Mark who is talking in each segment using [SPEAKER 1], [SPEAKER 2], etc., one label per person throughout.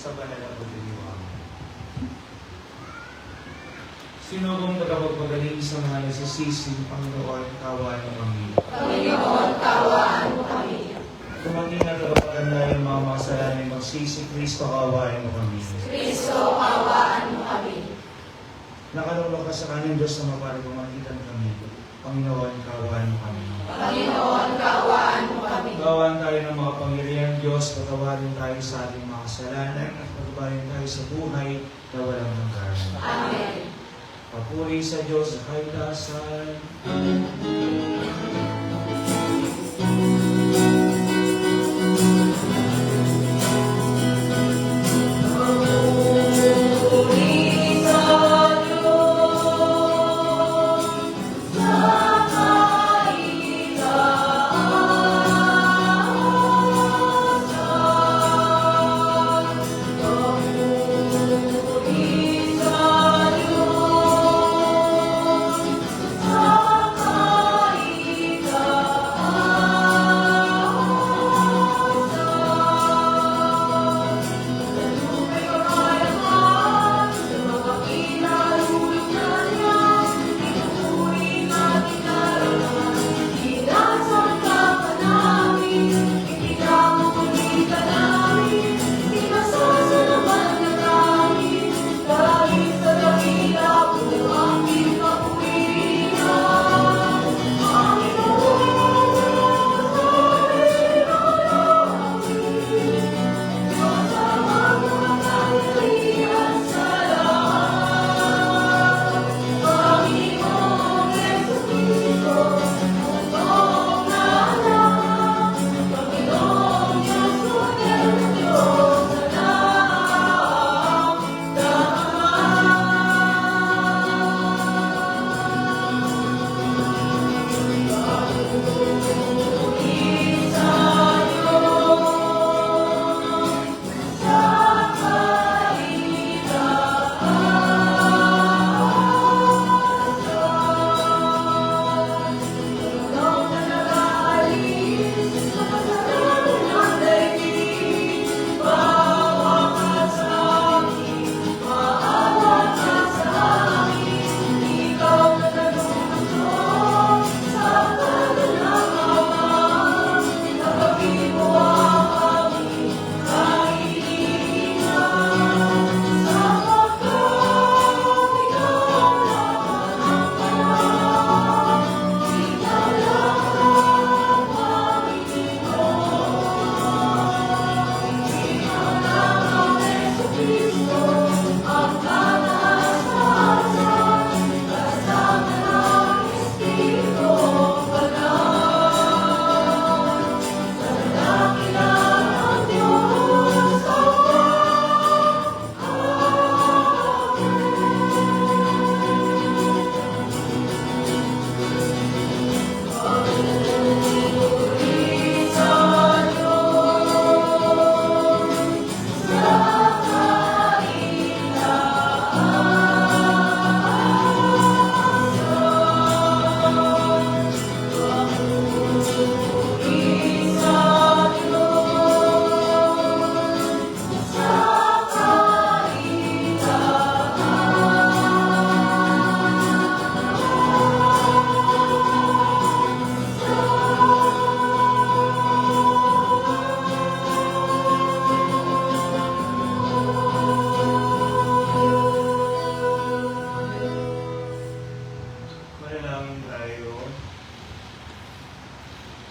[SPEAKER 1] sa banal na pagdiriwang. Sino bang tagapagpagaling sa mga nagsisisi, Panginoon, kawaan mo kami.
[SPEAKER 2] Panginoon, kawaan mo kami.
[SPEAKER 1] Tumangin na tagapaganda yung mga masalanay magsisi, Kristo, kawaan mo kami.
[SPEAKER 2] Kristo, kawaan mo kami.
[SPEAKER 1] Nakalulok ka sa kanyang Diyos na maparagamagitan kami. Panginoon, kawaan mo kami.
[SPEAKER 2] Panginoon, kawaan mo kami.
[SPEAKER 1] Kawaan tayo ng mga pangyarihan Diyos, patawarin tayo sa ating mga kasalanan at pagbabayan tayo sa buhay na walang hanggan.
[SPEAKER 2] Amen.
[SPEAKER 1] Papuri sa Diyos sa kaitasan.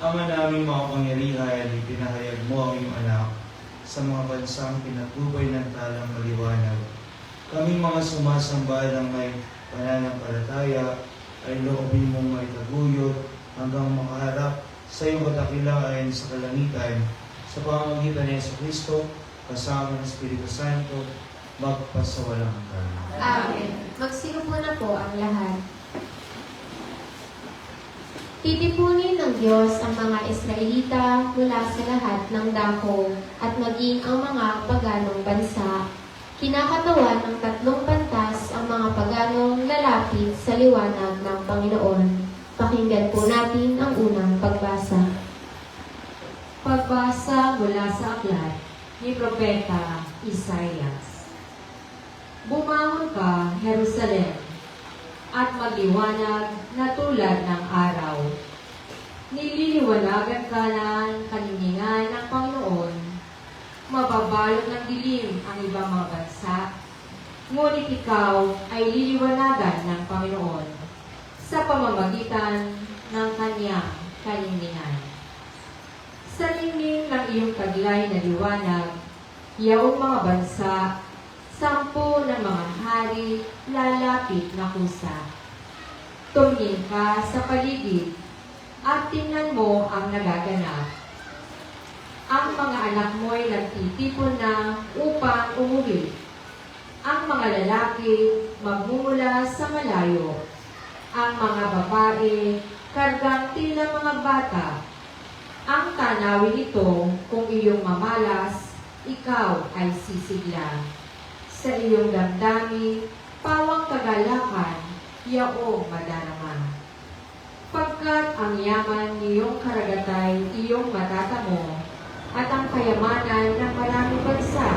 [SPEAKER 1] Ama naming mga pangyarihan, ipinahayag mo ang iyong anak sa mga bansang pinagubay ng talang maliwanag. Kaming mga sumasamba ng may pananampalataya ay loobin mong may taguyod hanggang makaharap sa iyong kadakilaan sa kalangitan sa pamamagitan ni Jesucristo kasama ng Espiritu Santo magpasawalang hanggan.
[SPEAKER 2] Amen.
[SPEAKER 3] Magsiupo na po ang lahat. Titipunin ng Diyos ang mga Israelita mula sa lahat ng dako at maging ang mga paganong bansa. Kinakatawan ng tatlong pantas ang mga paganong lalapit sa liwanag ng Panginoon. Pakinggan po natin ang unang pagbasa.
[SPEAKER 4] Pagbasa mula sa aklat ni Propeta Isaias. Bumangon ka, Jerusalem, at magliwanag na tulad ng araw. Nililiwanagan ka ng kaniningan ng Panginoon. Mababalot ng dilim ang ibang mga bansa, ngunit ikaw ay liliwanagan ng Panginoon sa pamamagitan ng kanyang kaniningan. Sa lingning ng iyong taglay na liwanag, yaong mga bansa, 10 ng mga hari lalapit na kusa. Tumingin ka sa paligid at tingnan mo ang nagaganap. Ang mga anak mo'y nagtitipon na upang umuwi. Ang mga lalaki magmumula sa malayo. Ang mga babae kargang tila mga bata. Ang tanawin nito kung iyong mamalas, ikaw ay sisigla. Sa iyong damdamin, pawang kagalakan, yaong madarama. Pagkat ang yaman niyong karagatay iyong matatamo, at ang kayamanan ng maraming bansa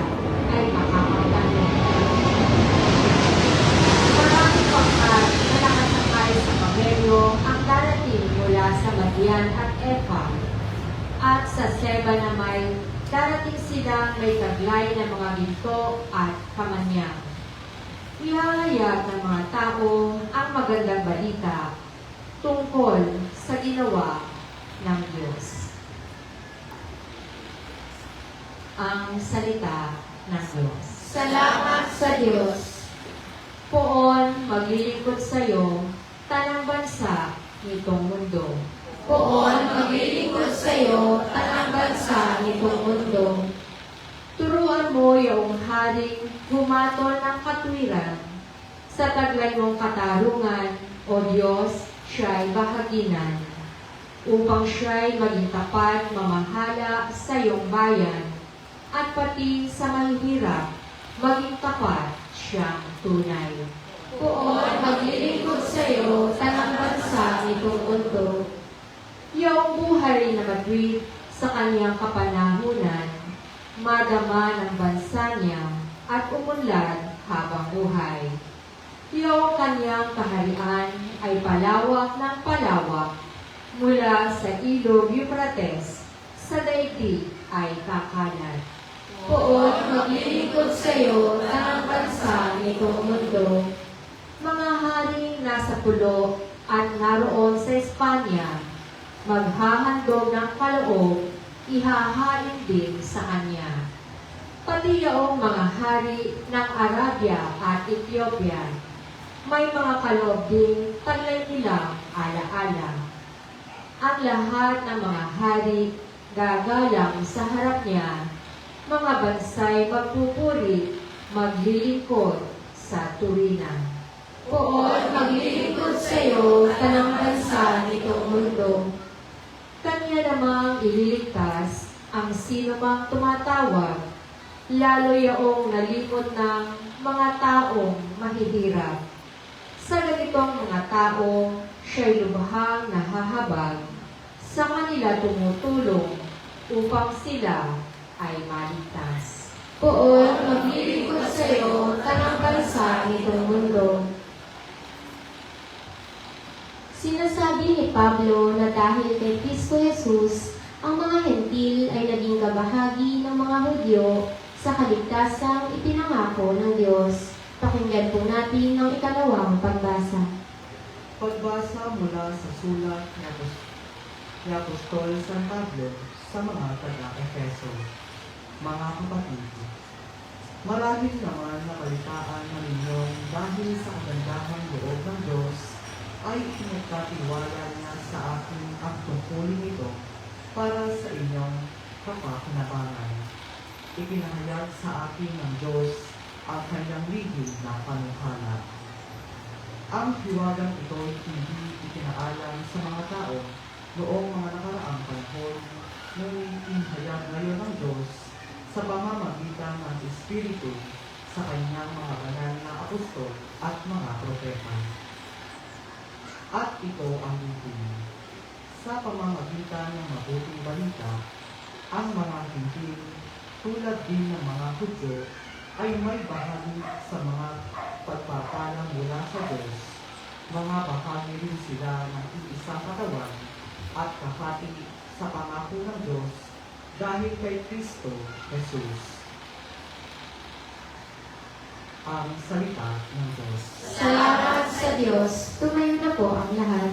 [SPEAKER 4] ay makakapagano. Maraming pangkat na nakasakay sa kamelyo ang darating mula sa Madian at Ephah, at sa Seba na may darating silang may taglay ng mga ginto at kamanyang. Ihahayag ng mga tao ang magandang balita tungkol sa ginawa ng Diyos. Ang salita ng Diyos.
[SPEAKER 2] Salamat sa Diyos.
[SPEAKER 4] Poon maglilingkod sa iyo, tanang bansa nitong mundo.
[SPEAKER 2] Poon maglilingkod sa iyo, tanang bansa nitong mundo.
[SPEAKER 4] Turuan mo iyong haring humatol ng katwiran. Sa taglay mong katarungan, O Diyos, siya'y bahaginan. Upang siya'y maging tapat mamahala sa iyong bayan, at pati sa mahihirap, maging tapat siyang tunay.
[SPEAKER 2] Poon maglilingkod sa iyo, tanang bansa nitong mundo.
[SPEAKER 4] Iyong buhay na matwid sa kanyang kapanahunan, madama ng bansa niya at umunlad habang buhay. Iyong kanyang kaharian ay palawak ng palawak, mula sa ilog Euphrates, sa daigdig ay kakalat.
[SPEAKER 2] Poon maglilingkod sa iyo, tanang bansa nitong mundo.
[SPEAKER 4] Mga haring nasa pulo at naroon sa Espanya, maghahandog ng kaloob, ihahain din sa kanya. Pati yaong mga hari ng Arabia at Ethiopia, may mga kaloob din taglay nilang alaala. Ang lahat ng mga hari gagalang sa harap niya, mga bansay magpupuri, maglilingkod sa tuwiran.
[SPEAKER 2] Poon maglilingkod sa iyo, tanang bansa nitong mundo.
[SPEAKER 4] Kanya namang ililigtas ang sino mang tumatawag, lalo yaong nalimot ng mga taong mahihirap. Sa ganitong mga tao, siya'y lubhang nahahabag, sa kanila tumutulong upang sila ay maligtas.
[SPEAKER 2] Poon maglilingkod sa iyo, tanang bansa nitong mundo.
[SPEAKER 3] Sinasabi ni Pablo na dahil kay Kristo Jesus, ang mga hentil ay naging kabahagi ng mga Hudyo sa kaligtasang ipinangako ng Diyos. Pakinggan po natin ang ikalawang pagbasa.
[SPEAKER 5] Pagbasa mula sa sulat ni Apostol San Pablo sa mga taga-Efeso. Mga kapatid, marahil naman nakalitaan na ninyong dahil sa kagandahang loob ng Diyos ay pinagkatiwala niya sa akin ang tungkulin ito para sa inyong kapakinabangan. Ipinahayag sa akin ng Diyos ang kanyang lihim na panukala. Ang hiwagang ito ay hindi ipinaalam sa mga tao noong mga nakaraang panahon, ngunit inihayag ngayon ng Diyos sa pamamagitan ng Espiritu sa kanyang mga banal na apostol at mga propeta. At ito ang lihim. Sa pamamagitan ng mabuting balita, ang mga hintil tulad din ng mga Hudyo, ay may bahagi sa mga pagpapalang mula sa Diyos. Mga bahagi rin sila ng iisang katawan at kahati sa pangako ng Diyos dahil kay Kristo Jesus. Ang salita ng Diyos.
[SPEAKER 3] Salamat sa Diyos. Tumayo na po ang lahat.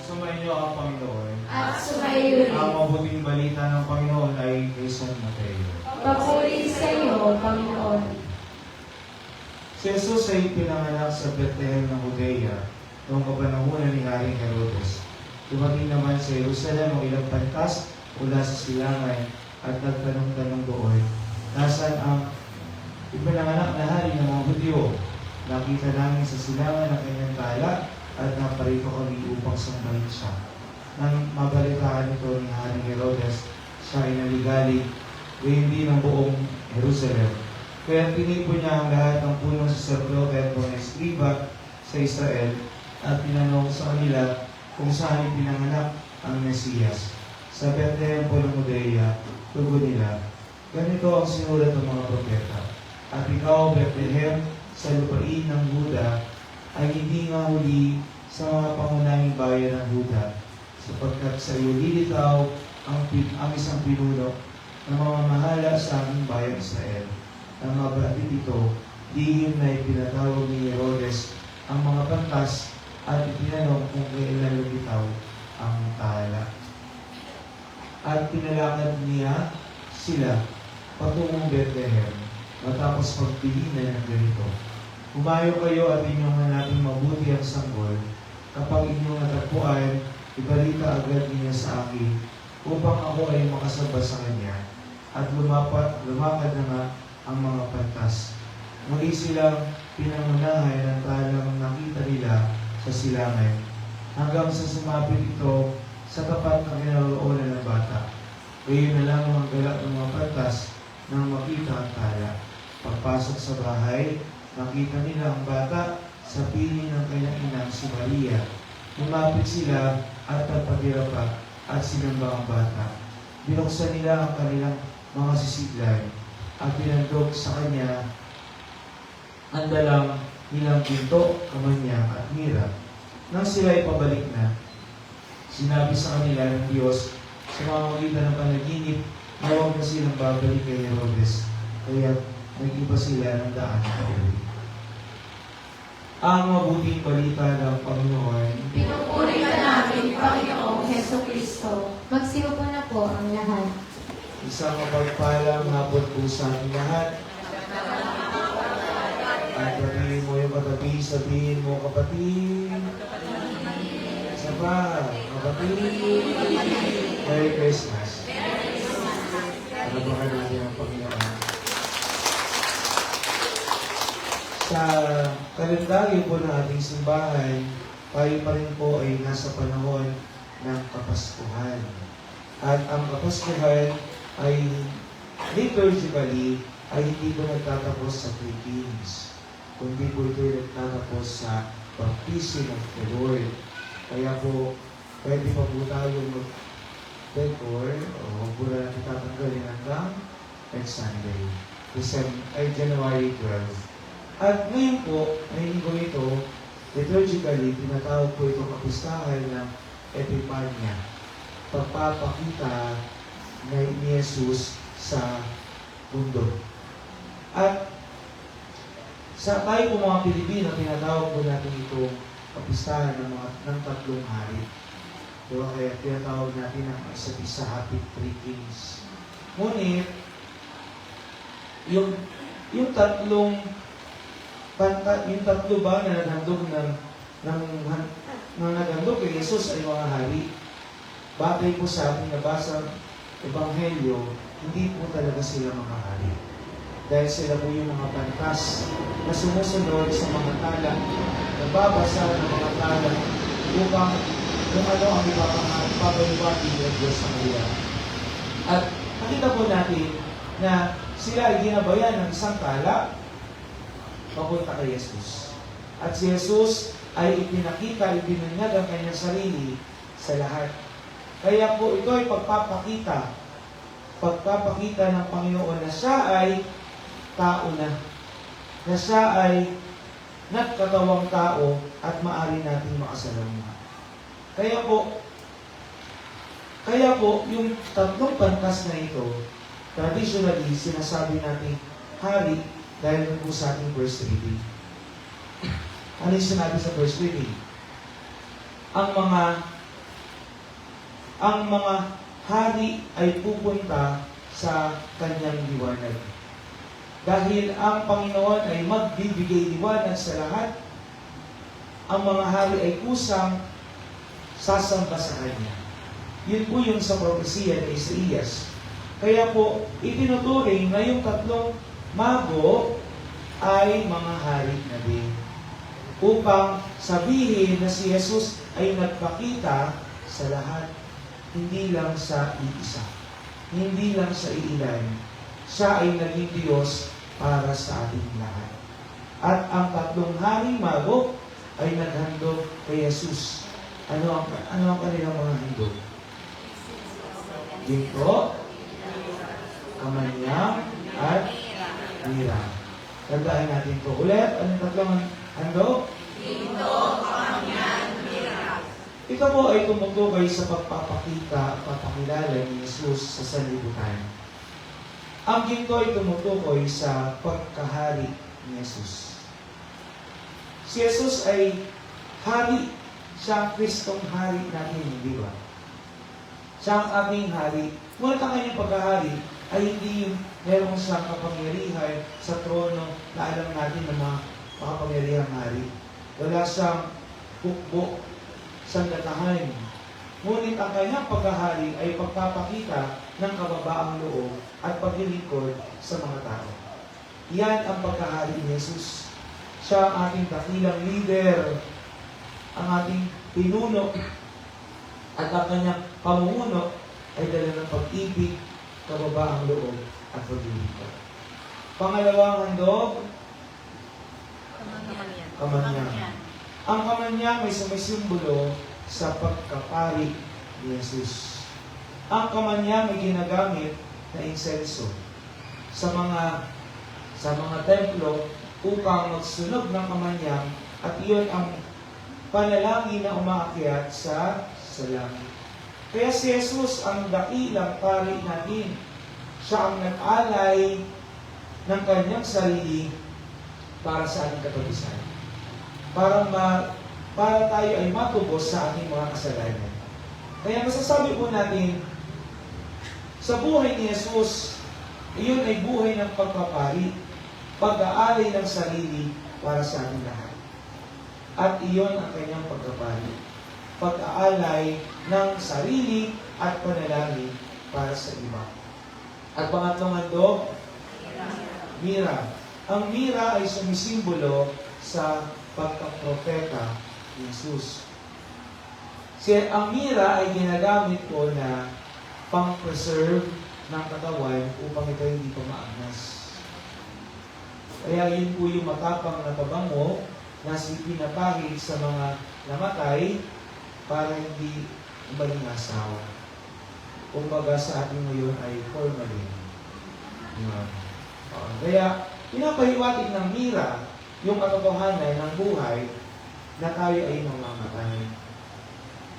[SPEAKER 1] Sumainyo ang Panginoon.
[SPEAKER 2] At sumayo rin.
[SPEAKER 1] Ang mabuting balita ng Panginoon ay kay San Mateo.
[SPEAKER 2] Papuri sa iyo, Panginoon.
[SPEAKER 1] Si Jesus ay pinanganak sa Bethlehem ng Judea noong kapanahunan ni Haring Herodes. Dumating naman sa Jerusalem ang ilang pantas mula sa silangan at nagtanong-tanong doon, nasaan ang ipinanganak na hari ng mga Hudyo? Nakita namin sa silangan ang kanyang tala at naparito kami upang sambahin siya. Nang mabalitaan ito ni Haring Herodes, siya ay naligalig, gayon din ang buong Jerusalem. Kaya tinipon niya ang lahat ng punong saserdote at mga eskriba sa Israel at tinanong sa kanila kung saan ipinanganak ang Mesiyas. Sa Bethlehem po ng Judea, tugon nila, ganito ang sinulat ng mga propeta. At ikaw, Bethlehem, sa lupain ng Huda, ay hindi nga huli sa mga pangunahing bayan ng Huda, sapagkat sa iyo lilitaw ang isang pinuno na mamamahala sa aming bayang Israel. Ang mabatid ito, dihim na ipinatawag ni Herodes ang mga pantas at itinanong kung kailan lumitaw ang tala. At pinalakad niya sila patungong Bethlehem matapos magpilinan ng ganito. Humayo kayo at inyong hanaping mabuti ang sanggol. Kapag inyong natagpuan, ibalita agad niya sa akin upang ako ay makasaba sa kanya. At lumakad na nga ang mga pantas. Muli silang pinangunahan ng talang nakita nila sa silangan hanggang sa sumapit ito sa tapat ng kinaroonan ng bata. Ngayon na lang ang galak ng mga pantas nang makita ang tala. Pagpasok sa bahay, nakita nila ang bata sa piling ng kanyang inang si Maria. Lumapit sila at nagpatira pa at sinamba ang bata. Binuksan nila ang kanilang mga sisidlan at pinandog sa kanya ang dalang nilang pinto, kamanyang at mira. Nang sila ay pabalik na, sinabi sa kanila ng Diyos sa pamamagitan ng panaginip na huwag na silang babalik kay Herodes, kaya nag-iba sila ng daan na uwi. Ang mabuting balita ng Panginoon.
[SPEAKER 2] Pinupuri ka namin, Panginoong Heso Kristo.
[SPEAKER 3] Magsiupo na po ang lahat.
[SPEAKER 1] Isang mapagpalang hapon po sa ating lahat. At sabihin mo yung katabi, sabihin mo kapatid. Isa pa, kapatid. Merry Christmas. Alabakan natin ang Panginoon. Sa kalendaryo po ng ating simbahan, tayo pa rin po ay nasa panahon ng Kapaskuhan. At ang Kapaskuhan ay liturgically ay hindi po nagtatapos sa Three Kings, kundi po ito nagtatapos sa Baptism of the Lord. Kaya po, pwede pa po tayo mag-decor o huwag po na natin tatanggalin hanggang next Sunday, January 12. At ngayon po, ay linggo ito, liturgically, tinatawag po itong kapistahan ng Epipanya. Pagpapakita ni Jesus sa mundo. At sa tayo po mga Pilipino, tinatawag po natin itong kapistahan ng tatlong hari. Diba? Kaya tinatawag natin ang isa't isa Happy Three Kings. Ngunit, yung tatlo ba na naghandog naghandog kay Jesus ay mga hari. Batay po sa ating nabasang Ebanghelyo, hindi po talaga sila mga hari. Dahil sila po yung mga pantas na sumusunod sa mga tala, nababasa ng mga tala upang kung ano ang ipapaliwanag ng Diyos sa kanila. At nakita po natin na sila ay ginabayan ng isang tala papunta kay Jesus. At si Jesus ay ipinakita, ibinunyag ang kanyang sarili sa lahat. Kaya po ito ay pagpapakita ng Panginoon na siya ay tao na siya ay nagkatawang tao at maaari nating makasalamuha. Kaya po, yung tatlong pantas na ito, traditionally, sinasabi natin hari dahil po sa ating first reading. Ano yung sinabi sa first reading? Ang mga hari ay pupunta sa kanyang liwanag. Dahil ang Panginoon ay magbibigay liwanag sa lahat, ang mga hari ay kusang sasamba sa Kanya. Yun po yung sa propesiya ni Isaías. Kaya po, itinuturing na yung tatlong mago ay mga hari na din. Upang sabihin na si Jesus ay nagpakita sa lahat, hindi lang sa iisa, hindi lang sa iilan. Siya ay naging Diyos para sa ating lahat. At ang tatlong haring mago ay naghandog kay Jesus. Ano ang kanilang mga handog? Ginto, kamanyang, at mira. Tandaan natin ito ulit. Anong tatlong handog?
[SPEAKER 2] Ginto, kamanyang, mira.
[SPEAKER 1] Ito po ay tumutukoy sa pagpapakita at papakilala ni Jesus sa sanlibutan. Ang ginto ay tumutukoy sa pagkahari ni Jesus. Si Jesus ay hari. Siya ang Kristong hari natin, di ba? Siya ang ating hari. Ngunit ang kanyang pagkahari ay hindi yung meron siyang kapangyarihan sa trono na alam natin ng mga makapangyarihang hari. Wala siyang hukbo, sandatahan. Ngunit ang kanyang pagkahari ay pagpapakita ng kababaang loob at paglilingkod sa mga tao. Yan ang pagkahari ni Jesus. Siya ang ating dakilang leader, ang ating pinuno, at ang kanyang pamumuno ay dala ng pag-ibig, kababaang loob, at paglilingkod. Pangalawang handog, kamanyang. Ang kamanyang may sumisimbolo sa pagkapari ni Jesus. Ang kamanyang may ginagamit na insenso sa mga templo upang magsunog ng kamanyang, at iyon ang panalangin na umaakyat sa langit. Kaya si Jesus ang dakilang pari natin. Siya ang nag-alay ng kanyang sarili para sa ating katapusan. Para tayo ay matubos sa ating mga kasalanan. Kaya masasabi po natin, sa buhay ni Jesus, iyon ay buhay ng pagpapari, pag-aalay ng sarili para sa ating lahat. At iyon ang kanyang pagpapari, pag-aalay ng sarili at panalangin para sa iba. At pangatlong handog, mira. Ang mira ay sumisimbolo sa pagkapropeta ni Jesus. Ang mira ay ginagamit po na pang-preserve ng katawan upang ito hindi pa maagnas. Kaya yun po yung matapang na pabango na pinapahid sa mga namatay para hindi malingasaw. Kumbaga sa ating ngayon ay formalin. Kaya pinapahiwatig ng mira yung katotohanan ng buhay na tayo ay mamamatay.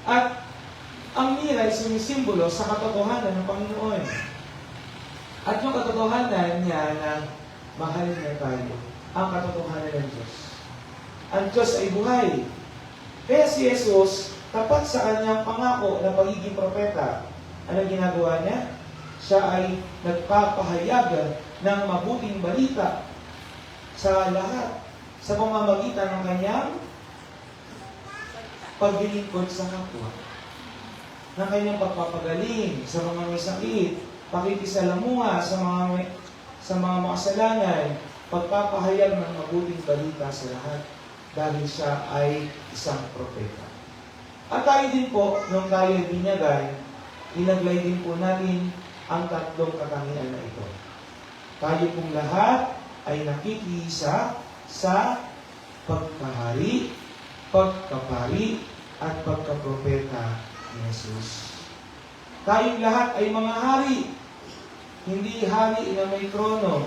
[SPEAKER 1] At ang mira ay sumisimbolo sa katotohanan ng Panginoon. At yung katotohanan niya na mahal niya tayo, ang katotohanan ng Diyos. Ang Diyos ay buhay. Kaya si Jesus, tapat sa kanyang pangako na pagiging propeta, ano ginagawa niya? Siya ay nagpapahayag ng mabuting balita sa lahat sa pamamagitan ng kanyang paglilingkod sa kapwa, ng kanyang pagpapagaling sa mga may sakit, pakikisalamuha sa mga makasalanan, pagpapahayag ng mabuting balita sa lahat dahil siya ay isang propeta. At tayo din po, nung tayo ay binyagan, inaglay din po natin ang tatlong katangian na ito. Tayo pong lahat ay nakikiisa sa pagkahari, pagkapari, at pagkapropeta ni Jesus. Tayong lahat ay mga hari, hindi hari na may trono.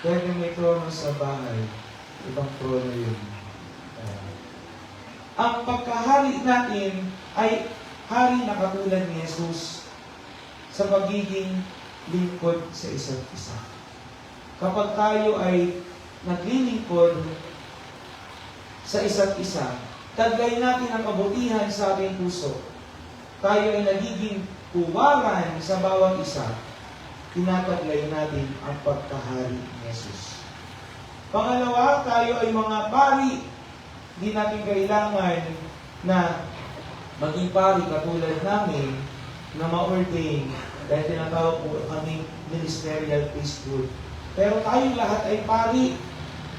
[SPEAKER 1] Pwede may trono sa bahay, ibang trono yun. Ang pagkahari natin ay hari na katulad ni Jesus sa pagiging lingkod sa isa't isa. Kapag tayo ay naglilingkod sa isa't isa, taglay natin ang kabutihan sa ating puso. Tayo ay nagiging tuwaran sa bawat isa. Tinataglay natin ang pagkahari ni Jesus. Pangalawa, tayo ay mga pari. Hindi natin kailangan na maging pari katulad namin na ma-ordain dahil tinatawag po kami ministerial priesthood. Pero tayong lahat ay pari.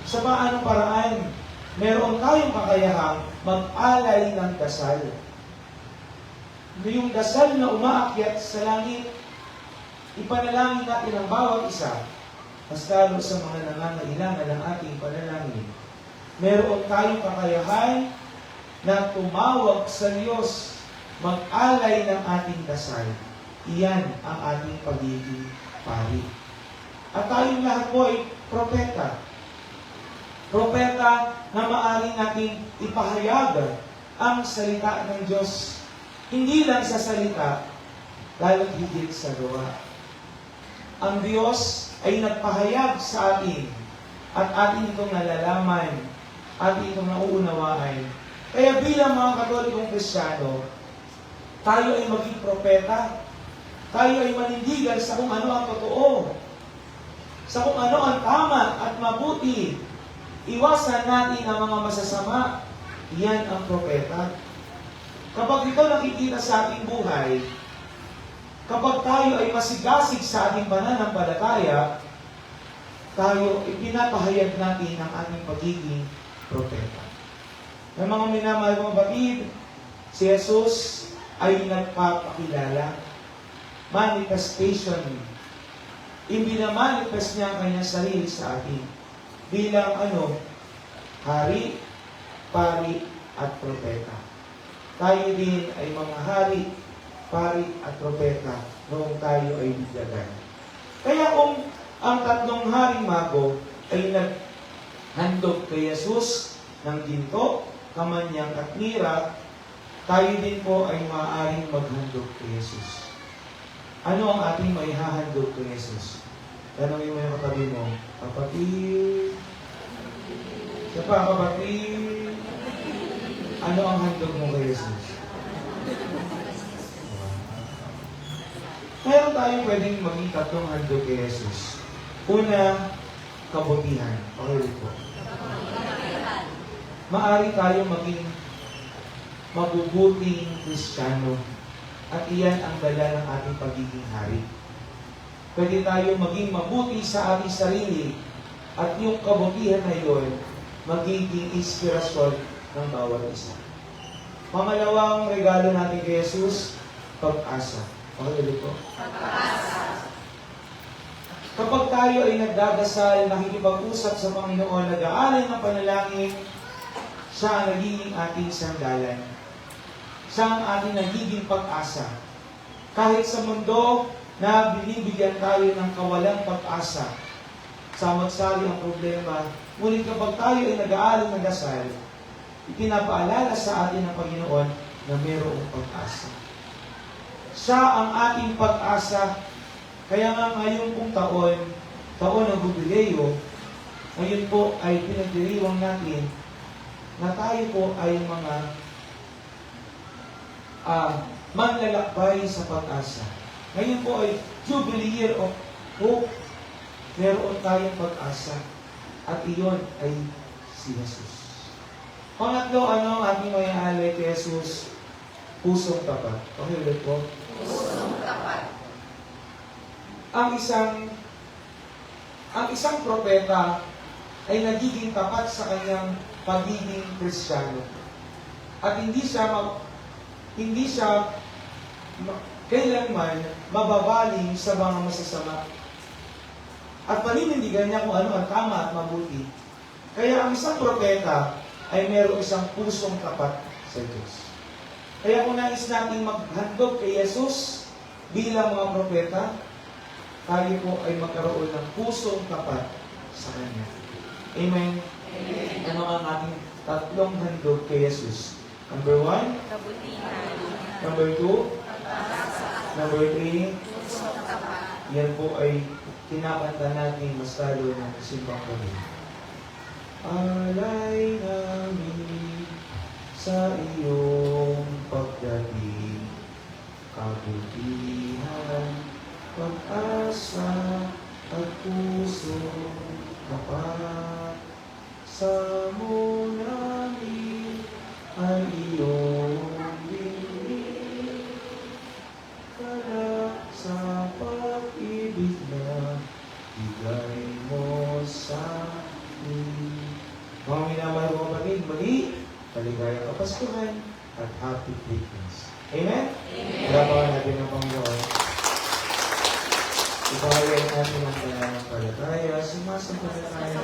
[SPEAKER 1] Sa paanong paraan? Meron tayong kakayahang mag-alay ng dasal. Yung dasal na umaakyat sa langit, ipanalangin natin ang bawat isa, mas lalo sa mga nangangailangan ng ating panalangin. Meron tayong kakayahan na tumawag sa Diyos, mag-alay ng ating dasal. Iyan ang ating pagiging pari. At tayong lahat po ay propeta. Propeta na maaari nating ipahayag ang salita ng Diyos. Hindi lang sa salita, lalo't higit sa gawa. Ang Diyos ay nagpahayag sa atin at atin itong nalalaman, atin itong nauunawaan. Kaya bilang mga Katolikong Kristiyano, tayo ay maging propeta. Tayo ay manindigan sa kung ano ang totoo, sa kung ano ang tama at mabuti. Iwasan natin ang mga masasama. Iyan ang propeta. Kapag ito nakikita sa ating buhay, kapag tayo ay masigasig sa ating pananampalataya, tayo ipinapahayag natin ang ating pagiging propeta. Ng mga minamahal mga batid, si Jesus ay nagpapakilala. Manifestation. Ibinamanifest niya ang kanyang sarili sa atin bilang hari, pari, at propeta. Tayo din ay mga hari, pari, at propeta noong tayo ay biglagan. Kaya kung ang tatlong haring mago ay naghandog kay Jesus ng ginto, kamanyang at mira, tayo din po ay maaaring maghandog kay Jesus. Ano ang ating maihahandog kay Jesus? Tanongin mo yung katabi mo, kapatid. Siya pa, kapatid. Ano ang handog mo kay Jesus? Meron tayong pwedeng maging tatlong handog kay Jesus. Una, kabutihan. Okay po. Maari tayong maging mabubuting Kristiyano. At iyan ang dala ng ating pagiging hari. Pwede tayong maging mabuti sa ating sarili at yung kabutihan na yun magiging inspirasyon ng bawat isa. Pangalawang regalo natin kay Jesus, pag-asa. Pakilala po. Pag-asa. Kapag tayo ay nagdadasal, nakikipag-usap sa Panginoon, nag-aalay ng panalangin, siya ang nagiging ating sandalan. Siya ang ating nagiging pag-asa. Kahit sa mundo na binibigyan tayo ng kawalang pag-asa, sa samot-sari ang problema. Ngunit kapag tayo ay nag-aaral ng dasal, ipinapaalala sa atin ng Panginoon na mayroong pag-asa. Siya ang ating pag-asa. Kaya nga ngayon pong taon ng Jubileo, ngayon po ay pinagdiriwang natin na tayo po ay mga manlalakbay sa pag-asa. Ngayon po ay Jubilee Year of Hope. Meron tayong pag-asa. At iyon ay si Jesus. Pangatlo, ano ang ating may alay kay Jesus? Pusong tapat. Okay ulit po?
[SPEAKER 2] Pusong tapat.
[SPEAKER 1] Ang isang propeta ay nagiging tapat sa kanyang pagiging Kristiyano. At hindi siya kailanman mababaling sa mga masasama. At paninindigan niya kung ano ang tama at mabuti. Kaya ang isang propeta ay mayroong isang pusong tapat sa Diyos. Kaya kung nais natin maghandog kay Jesus bilang mga propeta, tayo po ay magkaroon ng pusong tapat sa Kanya. Amen? Amen. Ano ang ating tatlong handog kay Jesus? Number 1,
[SPEAKER 2] Kabutihan.
[SPEAKER 1] number 2, number 3, yan po ay kinakanta natin mas lalo ng simbang gabi. Alay namin sa iyong pagdating, kabutihan, pag-asa at puso tapat. Sa mo namin ang iyong bibig, kalak sa pag-ibig na bigay mo sa amin. Mga minamahal ko kapatid, muli, maligayang Kapaskuhan at Happy Christmas. Amen? Amen. Labawan natin ang Panginoon. Ipahayag natin ang pananampalataya, sumasampalataya.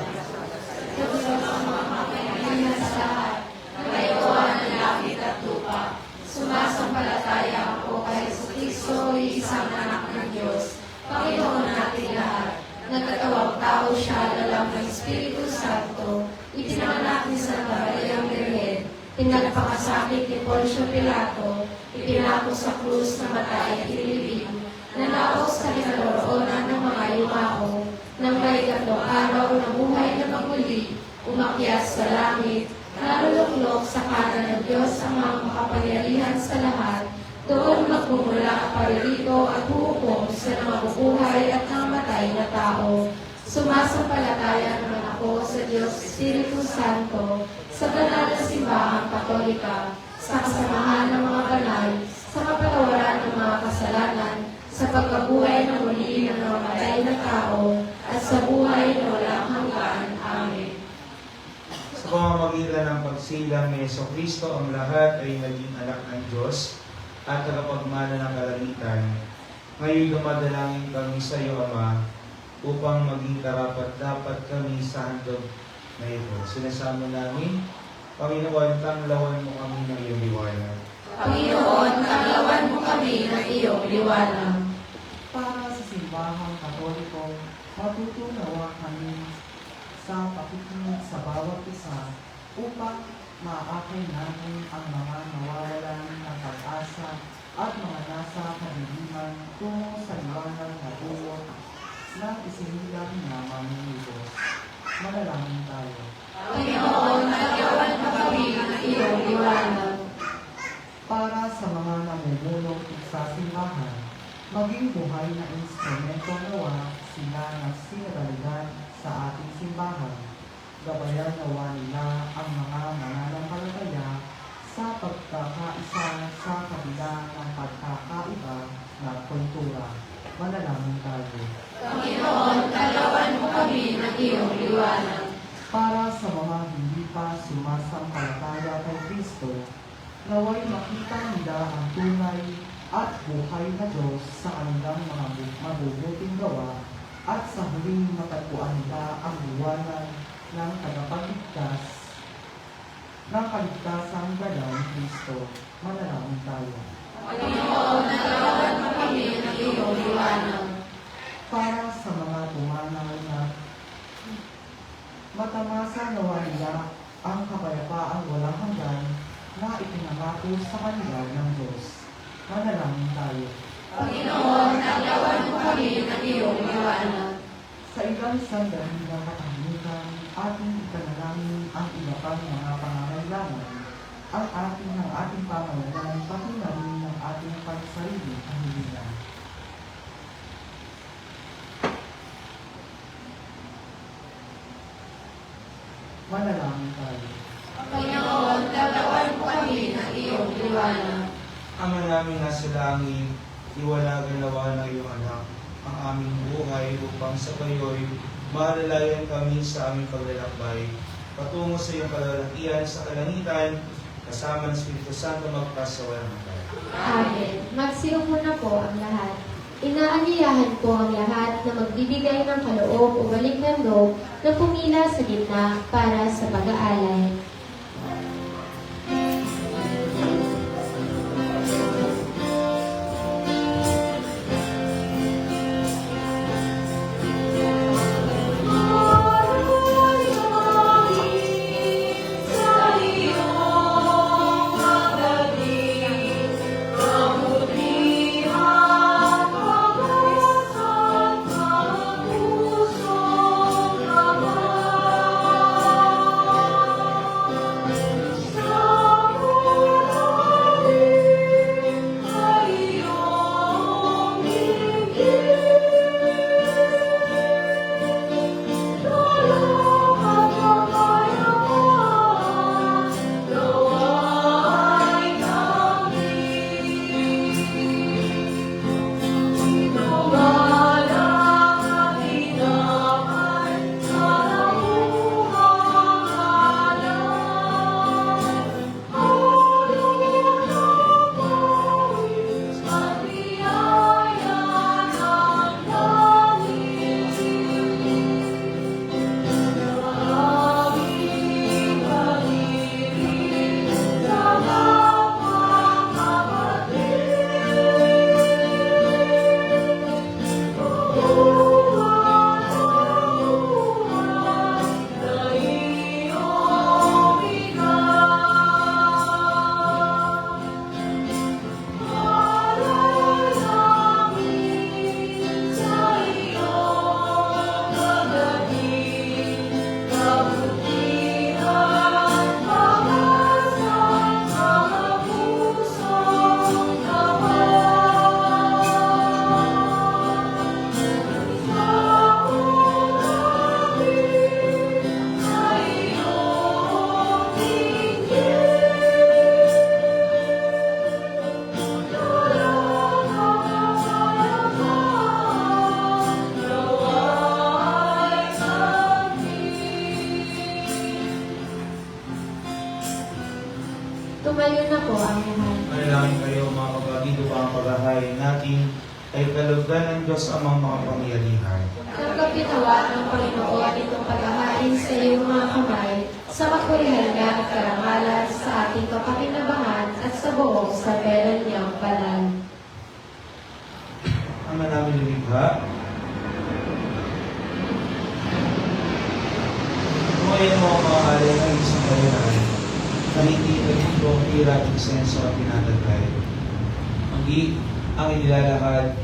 [SPEAKER 2] Nagayuan ng langit at lupa. Sumasampalataya ako kay Jesucristo, isang anak ng Diyos, Panginoon natin lahat. Nagkatawang tao siya, lalang ng Espiritu Santo, ipinanganak ni Santa Maria Virgen, pinagpakasakit ni Poncio Pilato, ipinako sa krus na matay at ilibing, nanaos sa kinaroroonan ng mga yumao, nang may ikatlong araw na buhay na magmuli, umakyat sa langit, naruluklok sa kanan ng Diyos ang mga makapangyarihan sa lahat, doon magmumula ang paririto at huhukom sa mabubuhay at namatay na tao. Sumasampalataya naman ako sa Diyos Espiritu Santo, sa banal na simbahang Katolika, sa kasamahan ng mga banal, sa kapatawaran ng mga kasalanan, sa pagkabuhay ng muli ng namatay na tao, at sa buhay na walang hanggan. Amen.
[SPEAKER 1] Sa pamamagitan ng pagsilang ni Jesucristo, ang lahat ay naging anak ng Diyos at tagapagmana ng kalangitan. Ngayon dumadalangin kami sa iyo, Ama, upang maging karapat-dapat kami sa handog na ito. Sinasama namin, Panginoon, tanglawan mo kami ng iyong liwanag.
[SPEAKER 2] Panginoon, tanglawan mo kami ng iyong liwanag.
[SPEAKER 5] Para sa simbahang Katoliko, matutunawa kami sa pakikinig sa bawat isa upang maakay natin ang mga nawawalan ng pag-asa at mga nasa kadiliman tungo sa liwanag na buwan na isinilang naman ni Diyos. Manalangin tayo.
[SPEAKER 2] Panginoon, tanglawan mo kami ng iyong liwanag.
[SPEAKER 5] Para sa mga namumulong sa simbahan, maging buhay na instrumento nawa sila na sinaralihan sa ating simbahan. Gabayan nawa nila ang mga mananampalataya sa pagkakaisa sa kabila ng pagkakaiba na kultura. Manalangin tayo.
[SPEAKER 2] Panginoon, tanglawan mo kami ng iyong liwanag.
[SPEAKER 5] Para sa mga hindi pa sumasampalataya kay Kristo, naway makita nila ang tunay at buhay na Diyos sa kanilang mga mabubuting gawa at sa huling matagpuan nila ang liwanag ng tagapagligtas ng kaligtasang banal ni Kristo. Manalangin tayo.
[SPEAKER 2] Panginoon, tanglawan mo kami ng iyong liwanag.
[SPEAKER 5] Para sa mga pumanaw na Isanawa nila ang kapayapaan walang hanggan na ipinangako sa kanila ng Diyos. Manalangin tayo.
[SPEAKER 2] Panginoon, naglawan mo kami ng iyong liwanag.
[SPEAKER 5] Sa ilang sandali ng katahimikan, ating ipanalangin ang iba pang mga pangangailangan, ang ating pamayanan, pati na rin ng ating pansarili kahilingan. Manalangin tayo.
[SPEAKER 2] Panginoon, naglawan mo kami ng iyong liwanag.
[SPEAKER 1] Ama namin nasa langit, iwalagan nawa ng iyong anak ang aming buhay upang sa kayo'y malalayan kami sa aming paglalakbay patungo sa iyong kalalakihan sa kalangitan, kasama ng Espiritu Santo magpasawalang hanggan.
[SPEAKER 3] Amen. Magsiupo na po ang lahat. Inaanyayahan po ang lahat na magbibigay ng kaloob o balik ng loob na pumila sa gitna para sa pag-aalay. Tumayo na po ang lahat.
[SPEAKER 1] Manalangin kayo mga kabagid upang ang paghahain natin ay kalugdan ng Diyos amang mga pangyarihan.
[SPEAKER 3] Nagkapitawa ng Panginoon itong paghahain sa iyong mga kamay sa kapurihan niya at karangalan sa ating kapakinabangan at sa buong sabelan niyang banal.
[SPEAKER 1] Ama namin lumikha, tumayan mo ang mga alay ng isang bayanan na hindi naging ang tira at insenso at pinatagay. Ang inilalakad,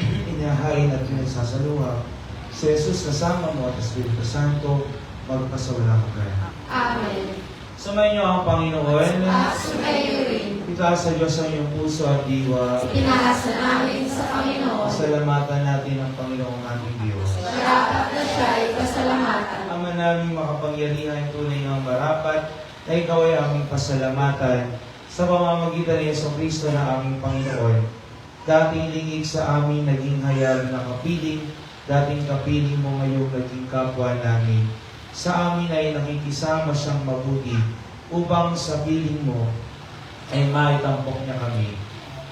[SPEAKER 1] inahain at pinagsasaluha si Jesus kasama mo at Espiritu Santo magpasawalang hanggan.
[SPEAKER 3] Amen.
[SPEAKER 1] Sumayin niyo ang Panginoon.
[SPEAKER 3] At sumayo rin.
[SPEAKER 1] Itaas sa Diyos ang iyong puso at diwa.
[SPEAKER 3] Inaasa namin sa Panginoon.
[SPEAKER 1] Pasalamatan natin ang Panginoong ating Diyos.
[SPEAKER 3] Marapat na siya ay pasalamatan.
[SPEAKER 1] Ama namin makapangyarihan, tunay ng marapat, na ikaw ay aming pasalamatan sa pamamagitan ni Jesucristo na aming Panginoon. Dating lingig sa amin, naging hayag na kapiling, dating kapiling mo ngayong naging kapwa namin. Sa amin ay nakikisama siyang mabuti upang sa piling mo ay maitampok niya kami.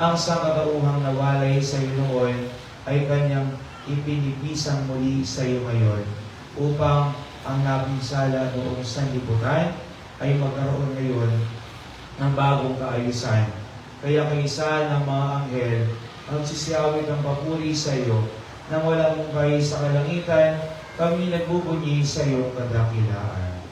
[SPEAKER 1] Ang sangkatauhang nawalay sa iyo noon ay kanyang ipinipisang muli sa iyo ngayon upang ang napinsala noong sanlibutan ay magkaroon ngayon ng bagong kaayusan. Kaya kaisa ng mga anghel ang sisiyawit ng papuri sa iyo nang walang mungkay sa kalangitan, kami nagbubunyi sa iyong kadakilaan.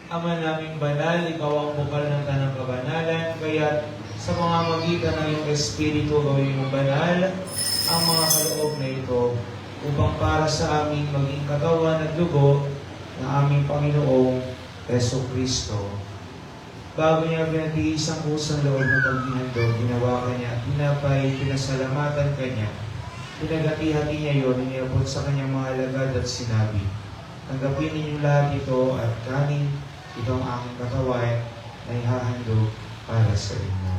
[SPEAKER 1] Ama naming banal, ikaw ang bukal ng tanang kabanalan, kaya sa mga magitan ng iyong Espiritu gawin mo banal ang mga kaloob na ito upang para sa aming maging katawan at dugo ng aming Panginoong Heso Kristo. Bago niya pinatiis ang kusang loob ng paghinandog, ginawa ka niya at pinapay, pinasalamatan ka niya. Pinagati-hati niya yun, inilapot sa kanyang mga alagad at sinabi, tanggapin ninyong lahat ito at kanin, ito ang aking katawan na ihahandog para sa inyo.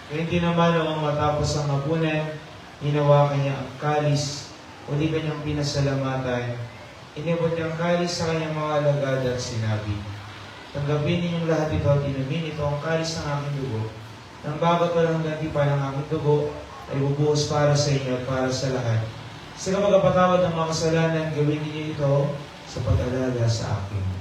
[SPEAKER 1] Kaya hindi naman ang matapos ang hapunan, hinawakan niya ang kalis, uli kanyang pinasalamatan, inibot niya ang kalis sa kanyang mga alagad at sinabi, tanggapin ninyong lahat ito at inumin ito ang kalis ng aking dugo. Nang bagat walang ganti pa ng aking dugo, ay bubuhos para sa inyo at para sa lahat. Sa kapagpatawad ng mga kasalanan, gawin ninyo ito sa pag-alala sa akin.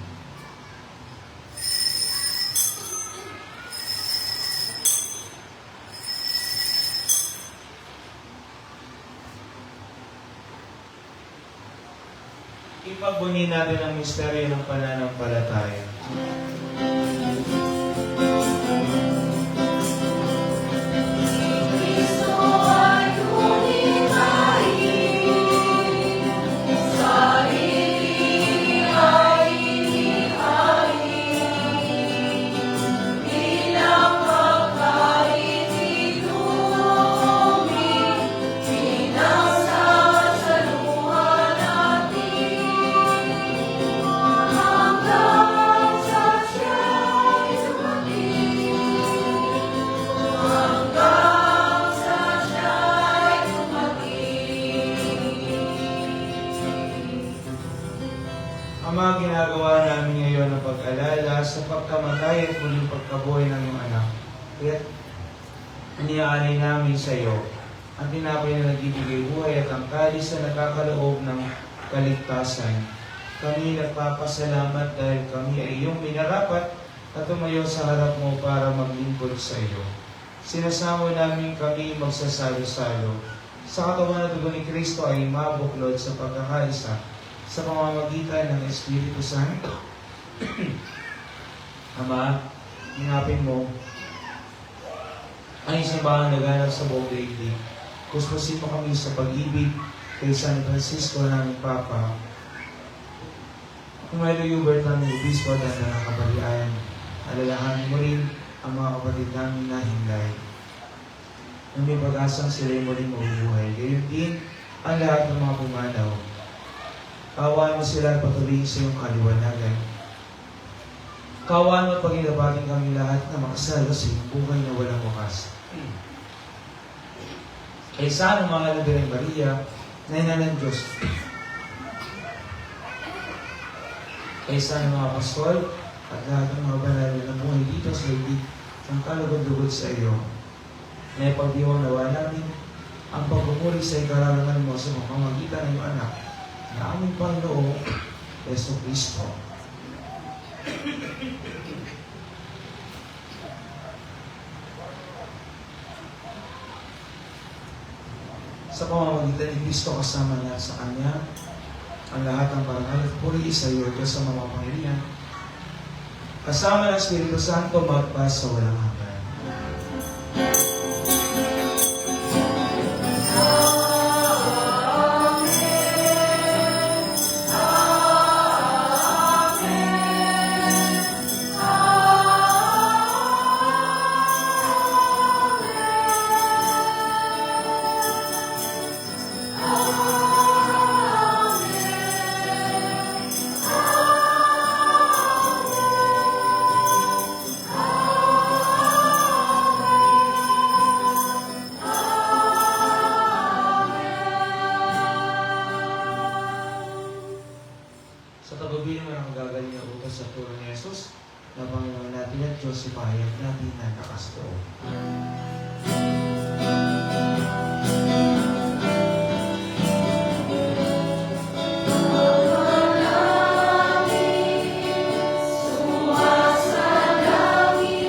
[SPEAKER 1] Ipagbuni natin ang misteryo ng pananampalataya.
[SPEAKER 2] Kristo ay lumitahin, sarili ay inihain, bilang pagkain inumin, pinasama sa luha natin, hanggang sa siya'y dumating, hanggang sa siya'y dumating.
[SPEAKER 1] Ama, ginagawa namin ngayon ang pag-alala sa pagkamatay at muling pagkabuhay ng iyong anak. Kaya iniaalay namin sa iyo ang tinapay na nagbibigay buhay at ang kalis na nagkakaloob ng kaligtasan. Kami nagpapasalamat dahil kami ay iyong minarapat at tumayo sa harap mo para maglingkod sa iyo. Sinasamo namin kami magsasalo-salo. Sa katawan at dugo ni Kristo ay mabuklod sa pagkakaisa sa pamamagitan ng Espiritu Santo. Ama, hinapin mo ang simbahan naganap sa buong daigdig. Kuskusin mo kami sa pag-ibig kay San Francisco naming Papa, kung may Hubert naming Obispo at ang nakabalian. Alalahanin mo rin ang mga kapatid namin na hinday. Nang may pag-asang sila'y muling mabubuhay. Gayon din ang lahat ng mga pumanaw. Kawaan mo sila at patuloyin sa iyong kaliwanagan. Kawaan mo at paghilabatin kami lahat na makasalo sa iyong buhay na walang wakas. Kaysa ang mga Birheng Maria na ina ng Diyos. Kaysa ng mga pastol at lahat ng mga banal na buhay dito sa ibig ng kalugod-lugod sa iyo. Na ipagdiwang nawa namin ang pagpupuri sa ikararangan mo sa pamamagitan ng iyong anak na aming Panginoong Heso Kristo. Sa pamamagitan ni Kristo kasama niya sa Kanya, ang lahat ng parangal at puri sa iyo, Diyos sa mga Panginoon. Kasama ng Espiritu Santo, magpas sa walang hanggan. Sa tagubilin mo ng gagaling na utos sa turo ni Jesus, na Panginoon natin at Diyos, ipahayag natin na nakastoo.
[SPEAKER 2] Sumasalangit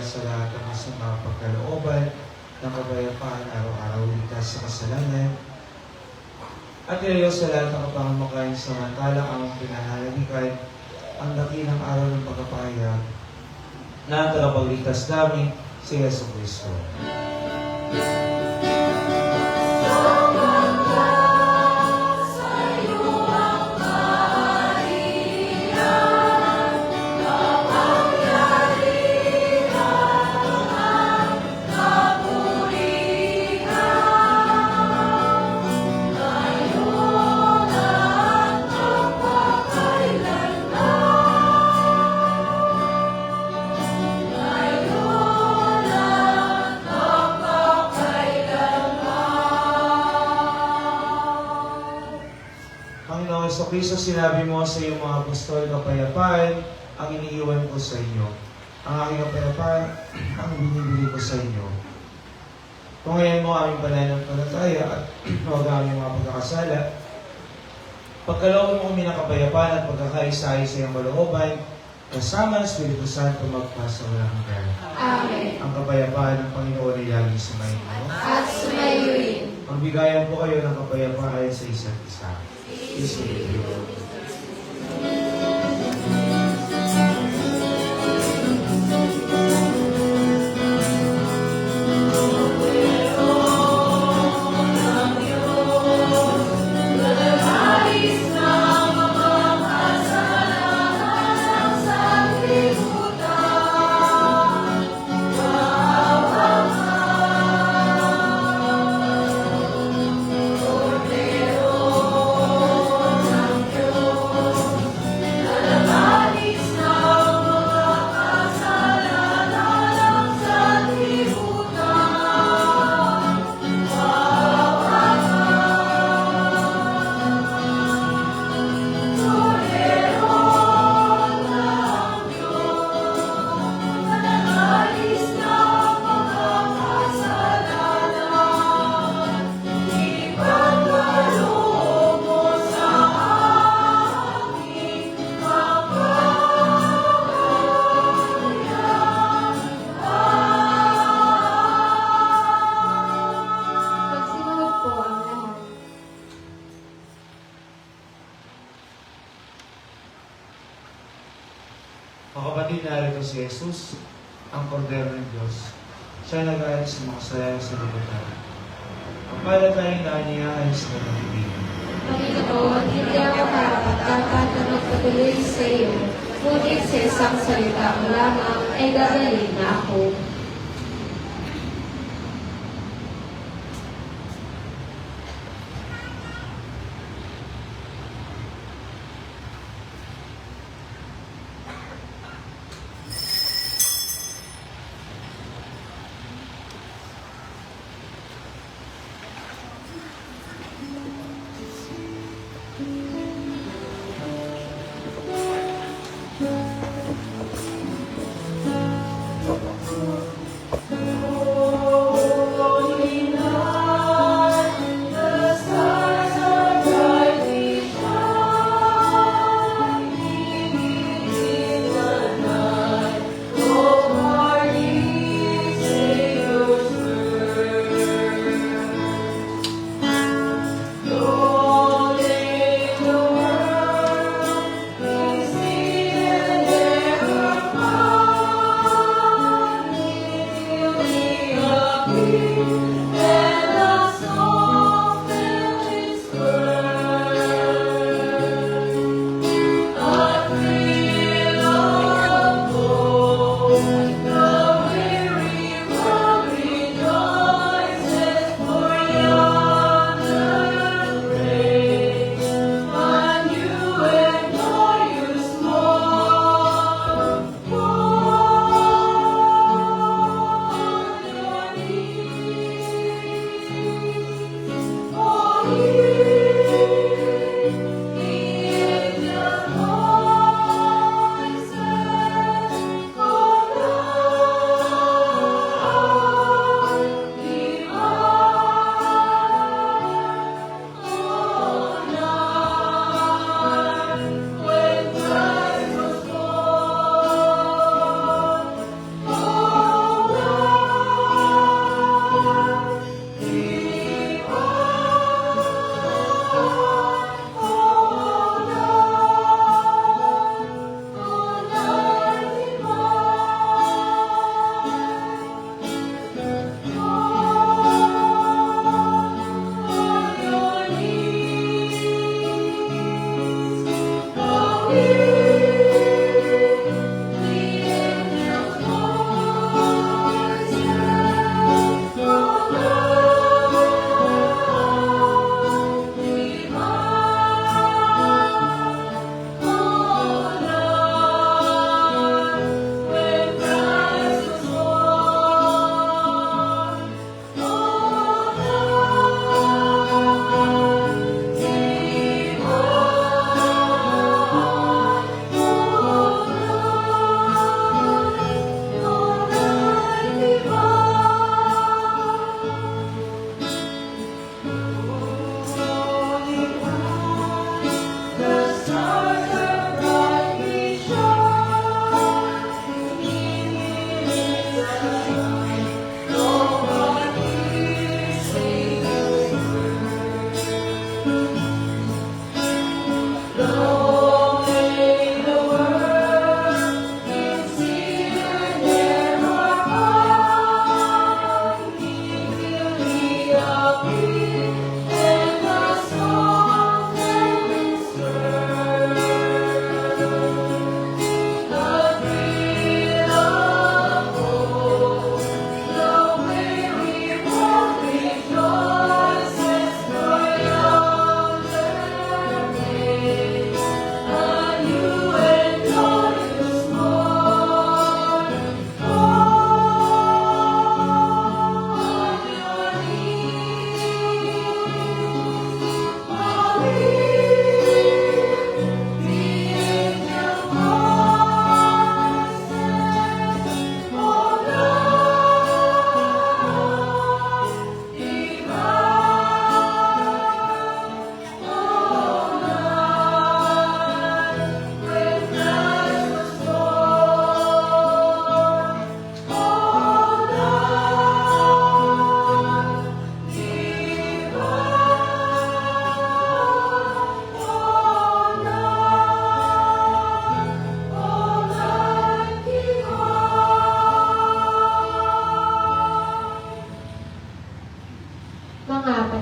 [SPEAKER 1] sa lahat ng masamang pagkalooban ng kapayapaan araw-araw ligtas sa kasalanan at ilayo sa lahat ng kapangamakan samantalang ang pinananabikan ang dakilang araw ng pagkapahayag na tagapagligtas namin si Yesu Cristo. Panginoon sa Kristo, sinabi mo sa iyong mga apostol, kapayapaan ang iniiwan ko sa inyo. Ang aking kapayapaan ang binibigay ko sa inyo. Kung ngayon mo aming pananampalataya at huwag ang aming mga pagkakasala, pagkalooban mo kami ng kapayapaan at pagkakaisa-isa sa iyong kalooban, kasama ng Espiritu Santo magpasa walang hanggan.
[SPEAKER 2] Amen.
[SPEAKER 1] Ang kapayapaan ng Panginoon ay laging sumayin mo.
[SPEAKER 2] At sumayo rin.
[SPEAKER 1] Magbigayan po kayo ng kapayapaan sa isa't isa. Espiritu.
[SPEAKER 3] Magsinunog po ang lahat.
[SPEAKER 1] Mga kapatid, narito si Jesus, ang kordero ng Diyos. Siya nag-aalis sa mga kasalanan sa libutan. Ang palatayang daan niya ay sa kanilang
[SPEAKER 2] Panginoon, hindi ako karapat-dapat na magpatuloy sa iyo. Ngunit sa isang salita mo lamang ay gagaling na ako.
[SPEAKER 3] Amen.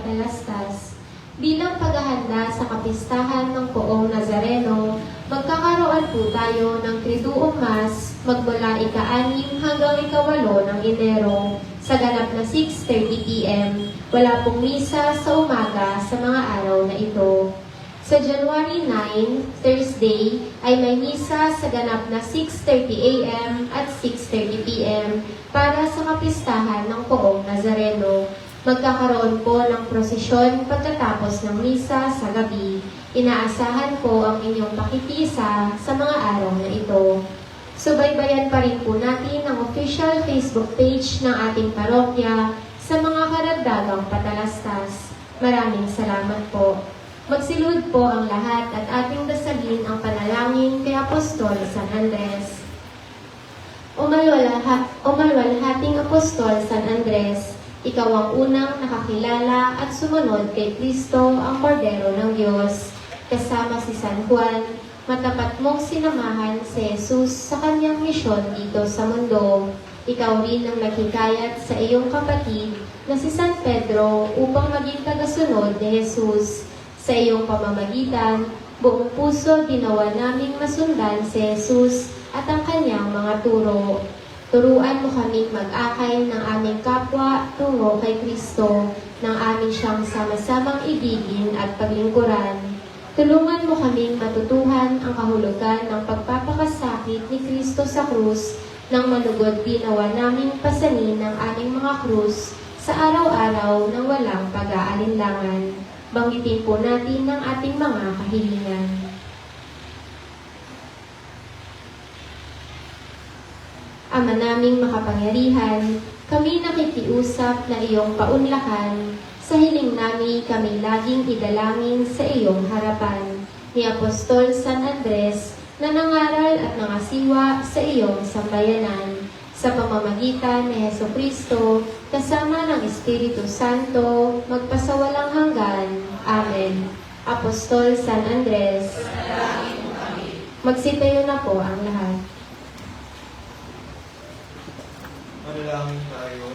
[SPEAKER 3] Patalastas. Bilang paghahanda sa kapistahan ng Poong Nazareno, magkakaroon po tayo ng Triduum Mass magmula ika-6 hanggang ika-8 ng Enero sa ganap na 6:30 p.m. Wala pong misa sa umaga sa mga araw na ito. Sa January 9, Thursday, ay may misa sa ganap na 6:30 a.m. at 6:30 p.m. para sa kapistahan ng Poong Nazareno. Magkakaroon po ng prosesyon pagkatapos ng misa sa gabi. Inaasahan po ang inyong pakikisa sa mga araw na ito. Subaybayan pa rin po natin ang official Facebook page ng ating parokya sa mga karagdagang patalastas. Maraming salamat po. Magsilud po ang lahat at ating dasalin ang panalangin kay Apostol San Andres. Umalwalhating Apostol San Andres, ikaw ang unang nakakilala at sumunod kay Kristo ang Kordero ng Diyos. Kasama si San Juan, matapat mong sinamahan si Jesus sa kanyang misyon dito sa mundo. Ikaw rin ang naghikayat sa iyong kapatid na si San Pedro upang maging tagasunod ni Jesus. Sa iyong pamamagitan, buong puso ginawa naming masundan si Jesus at ang kanyang mga turo. Turuan mo kaming mag-akay ng aming kapwa tungo kay Kristo, ng aming siyang sama-samang ibigin at paglingkuran. Tulungan mo kaming matutuhan ang kahulugan ng pagpapakasakit ni Kristo sa krus nang manugod ginawa naming pasanin ng aming mga krus sa araw-araw ng walang pag-aalinlangan. Banggitin po natin ang ating mga kahilingan. Ama naming makapangyarihan, kami nakikiusap na iyong kaunlakan. Sa hiling namin kami laging idalangin sa iyong harapan. Ni Apostol San Andres na nangaral at nangasiwa sa iyong sambayanan. Sa pamamagitan ni Jesucristo, kasama ng Espiritu Santo, magpasawalang hanggan. Amen. Apostol San Andres, magsitayo na po ang lahat.
[SPEAKER 1] Manalangin tayo.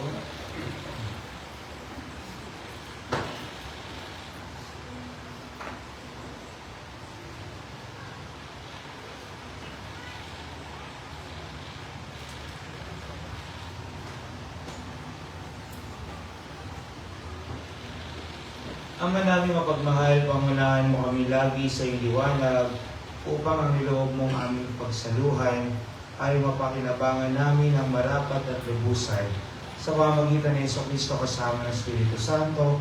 [SPEAKER 1] Ama namin mapagmahal, pangunahan mo kami lagi sa iyong liwanag upang ang niloob mong aming pagsaluhan ay mapakinabangan namin ang marapat at lubusan. Sa pamamagitan ni Jesucristo kasama ng Espiritu Santo,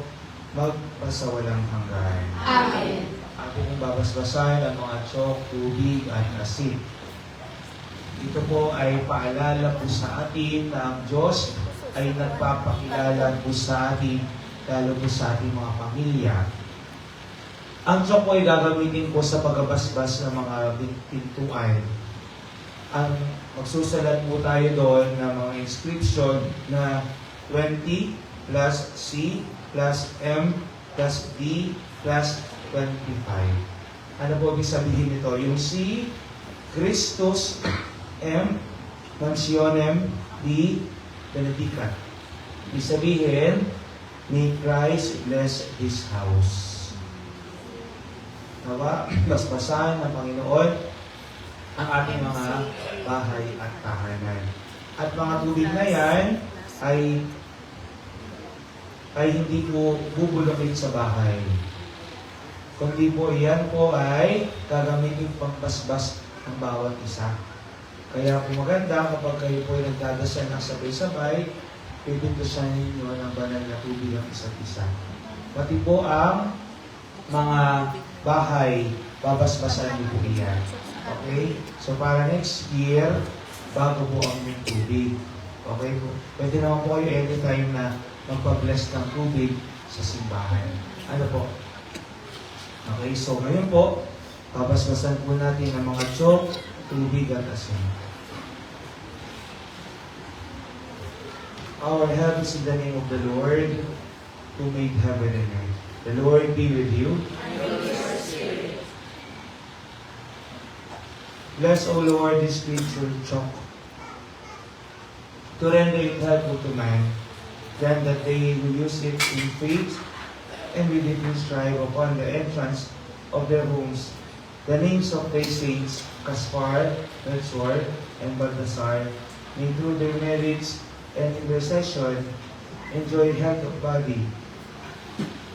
[SPEAKER 1] magpasawalang hanggan.
[SPEAKER 2] Amen.
[SPEAKER 1] Ako kong babasbasan ang mga tiyok, tubig at asin. Ito po ay paalala po sa atin na ang Diyos ay nagpapakilala po sa atin, lalo po sa ating mga pamilya. Ang tiyok po ay gagamitin po sa pagbabasbas ng mga pintuan. Ang magsusalat po tayo doon ng mga inscription na 20 plus C plus M plus D plus 25. Ano po ibig sabihin nito? Yung C, Christus, M, Mansionem, D, Benedicat. Ibig sabihin, may Christ bless this house. Nawa, basbasan ng Panginoon ang ating mga bahay at tahanan. At mga tubig na yan ay hindi po bubulukin sa bahay. Kundi po yan po ay gagamitin pagbasbas ng bawat isa. Kaya po maganda kapag kayo po ay nagdadasal ng sabay-sabay, pipindusan ninyo ng banal na tubig ang isa't isa. Pati po ang mga bahay, babasbasan niyo po iyan. Okay? So para next year, bago po ang tubig. Okay po? Pwede naman po kayo anytime na magpa-bless ng tubig sa simbahan. Ano po? Okay, so ngayon po, babasbasan po natin ang mga tiyok, tubig at asin. Our help is in the name of the Lord, who made heaven and earth. The Lord be with you. Bless, O Lord, this spiritual chalk, to render it helpful to man, then that they will use it in faith and with it inscribe upon the entrance of their homes the names of thy saints, Caspar, Melchor, and Balthasar, may through their merits and intercession enjoy health of body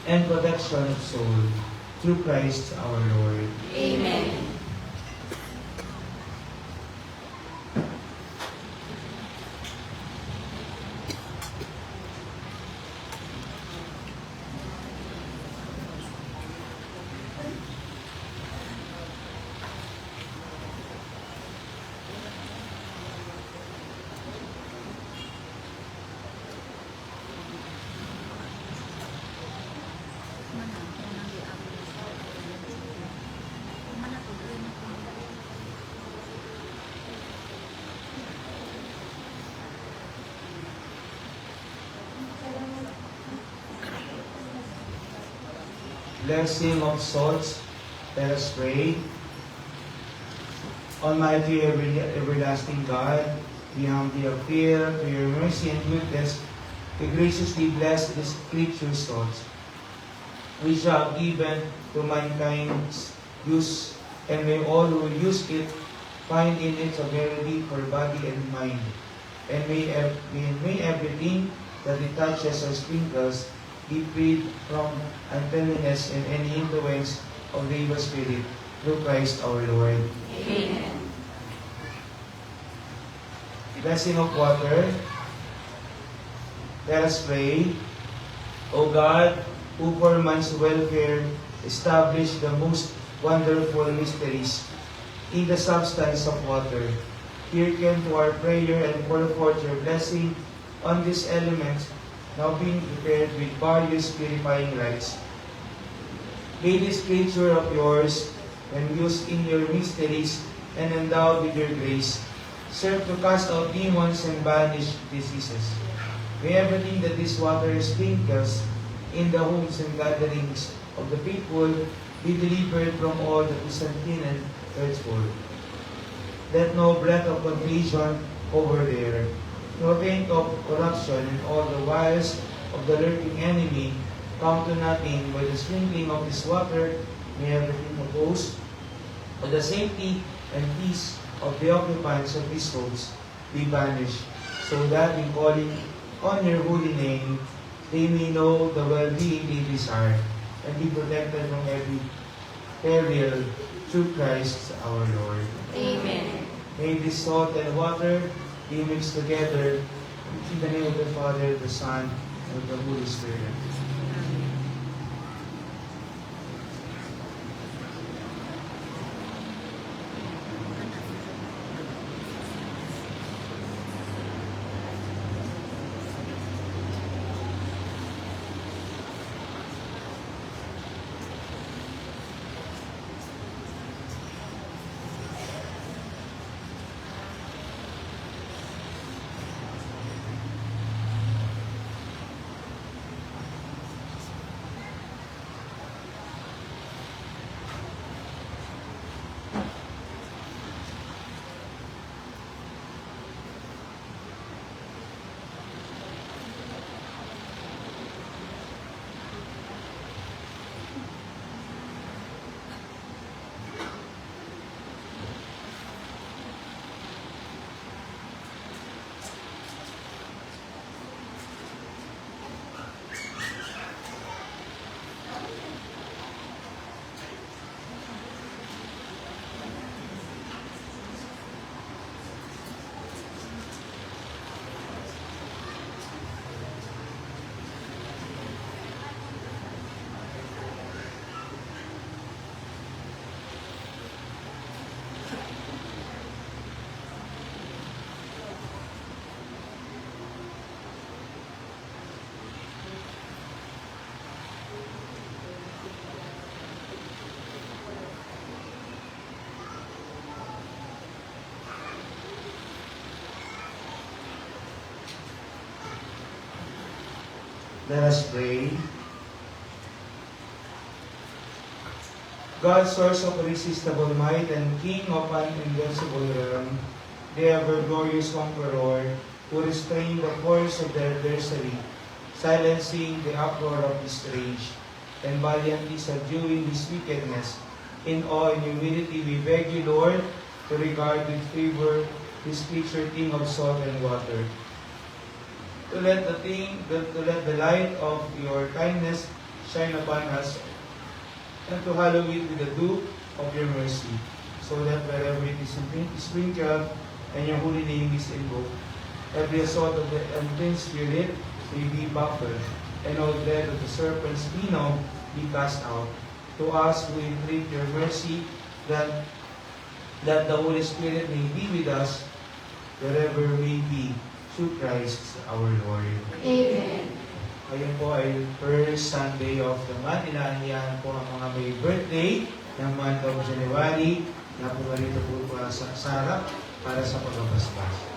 [SPEAKER 1] and protection of soul, through Christ our Lord.
[SPEAKER 2] Amen.
[SPEAKER 1] Blessing of souls, let us pray. Almighty, everlasting God, we humbly appeal to your mercy and goodness to graciously bless these creatures' souls, which you have given to mankind's use, and may all who use it find in it a remedy for body and mind, and may everything that it touches or sprinkles be freed from uncleanness and any influence of the evil spirit, through Christ our Lord.
[SPEAKER 2] Amen.
[SPEAKER 1] Blessing of water. Let us pray. O God, who for man's welfare established the most wonderful mysteries in the substance of water, hearken to our prayer and pour forth your blessing on this element, now being prepared with various purifying rites. May this creature of yours, when used in your mysteries and endowed with your grace, serve to cast out demons and banish diseases. May everything that this water sprinkles in the homes and gatherings of the people be delivered from all that is unclean and hurtful. Let no breath of contagion hover there, no taint of corruption, and all the wiles of the lurking enemy come to nothing. By the sprinkling of this water, may everything opposed to the safety and peace of the occupants of these homes be banished, so that in calling on your holy name, they may know the well-being they desire, and be protected from every peril, through Christ our Lord.
[SPEAKER 2] Amen.
[SPEAKER 1] May this salt and water be mixed together in the name of the Father, the Son, and of the Holy Spirit. Let us pray. God, source of irresistible might and King of an invincible realm, the ever-glorious Conqueror, who restrained the force of the adversary, silencing the uproar of his rage. and valiantly subduing this wickedness. In awe and humility, we beg you, Lord, to regard with favor this creature thing of salt and water. To let the light of your kindness shine upon us, and to hallow it with the dew of your mercy, so that wherever it is sprinkled and your holy name is invoked, every assault of the unclean spirit may be baffled, and all dread of the serpent's venom be cast out. To us who entreat your mercy, that the Holy Spirit may be with us wherever we be, through Christ our Lord.
[SPEAKER 3] Amen.
[SPEAKER 1] Ngayon po ay first Sunday of the month. Inaanyahan po ang mga may birthday ng month of January na pumarito po sa harap para sa pagbabasbas.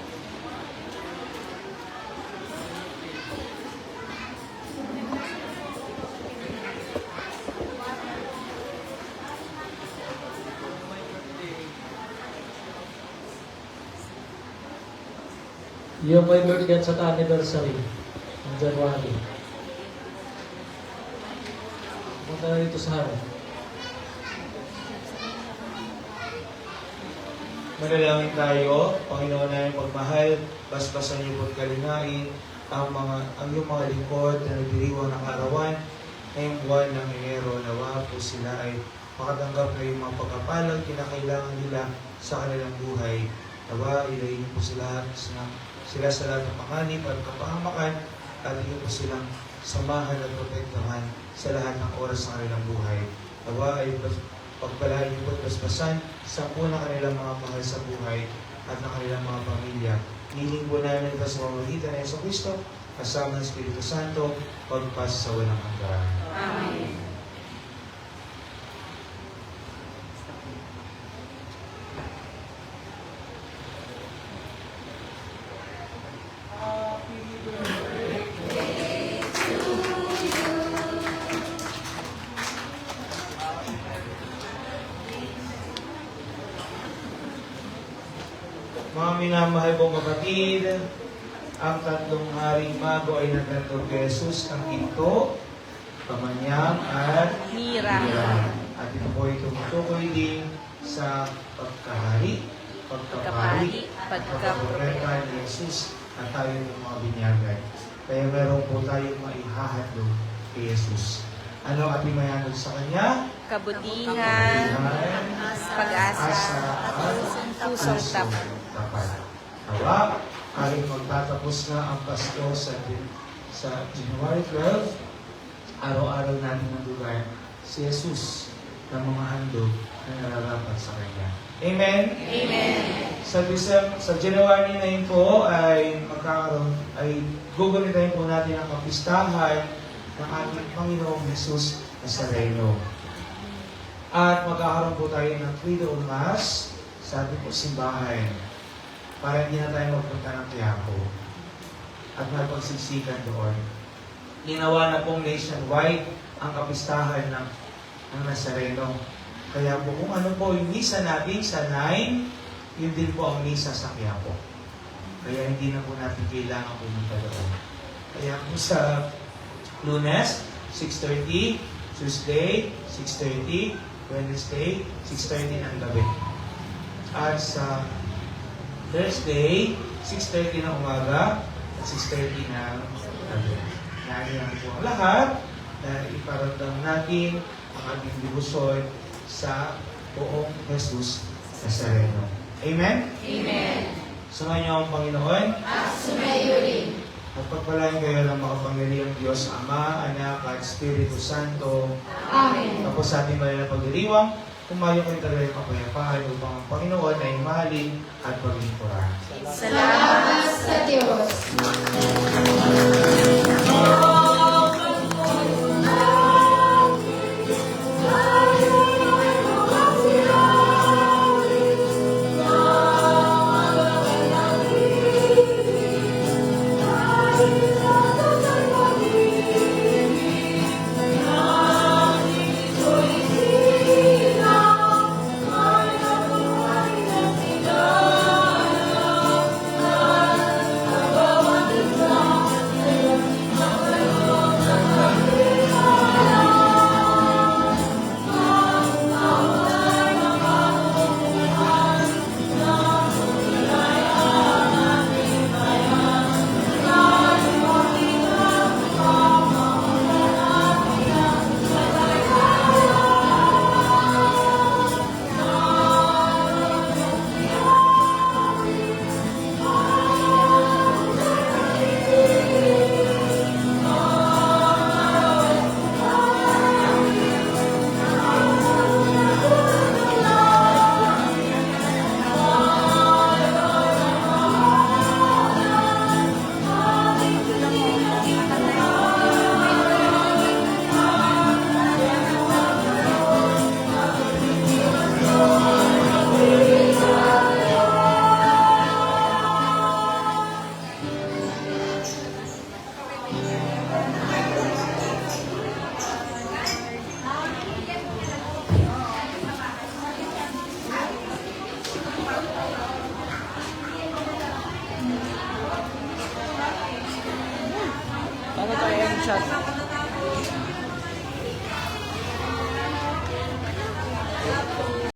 [SPEAKER 6] Yung may birthday sa anniversary ng January. Punta na dito sa harap.
[SPEAKER 1] Manalangin tayo, Panginoon na yung pagmahal, basbasan niyo po't kalinain ang iyong mga lingkod na nagdiriwang ng arawan ngayong buwan ng Enero. Nawa po sila ay makatanggap na yung mga pagkapalang kinakailangan nila sa kanilang buhay. Nawa, ilayin niyo po sila sa lahat ng panganib at kapahamakan at iyo po silang samahan at protektahan sa lahat ng oras ng kanilang buhay. Nawa ay pagpalain niyo po at basbasan sa po ng kanilang mga mahal sa buhay at ng kanilang mga pamilya. Hiling po namin ito sa pamamagitan ng Yesu Cristo, kasama ng Espiritu Santo, pagpas sa walang hanggan.
[SPEAKER 2] Amen.
[SPEAKER 1] Mga minamahal pong kapatid, ang tatlong haring mago ay nagkantog kay Jesus, ang ginto, kamanyang, at
[SPEAKER 2] Mira.
[SPEAKER 1] At ito po ay tumutukoy din sa pagkahari, pagkapari, pagkaprofeta ni Jesus na tayo ng mga binyagan. Kaya meron po tayong maihahandog kay Jesus. Ano ang ating mayanog sa Kanya?
[SPEAKER 2] Kabutihan, pag-asa, at pusong
[SPEAKER 1] tapat. Nawa, kahit magtatapos na ang Pasko sa January 12, araw-araw natin nandugan si Jesus ng mga handog na nararapat sa Kanya. Amen?
[SPEAKER 2] Amen.
[SPEAKER 1] Sa January 9 po ay gugunitain po natin ang kapistahan ng ating Panginoong Jesus Nazareno. At magkakaroon po tayo ng Triduo Mass sa ating po simbahan para hindi na tayo magpunta ng Quiapo at magpagsiksikan doon. Ginawa na pong nationwide ang kapistahan ng Nazareno. Kaya po kung ano po yung misa natin sa 9, yun din po ang misa sa Quiapo. Kaya hindi na po natin kailangan pumunta doon. Kaya po sa Lunes, 6:30, Tuesday, 6:30, Wednesday, 6:30 ng gabi. At sa Thursday, 6:30 ng umaga at 6:30 ng gabi. Nangyayari po ang lahat na iparamdam natin ang ating debosyon sa poong Jesus Nazareno. Amen?
[SPEAKER 2] Amen.
[SPEAKER 1] Sumayin niyo ang Panginoon.
[SPEAKER 2] At sumayo rin.
[SPEAKER 1] At pagpalain kayo ng makapangyarihang Diyos, Ama, Anak, at Espiritu Santo.
[SPEAKER 2] Amen.
[SPEAKER 1] Tapos sa ating banal na pagdiriwang, tumayo kayo talaga yung kapayapaan upang ang Panginoon ay mahalin at paglingkuran.
[SPEAKER 2] Salamat sa Diyos.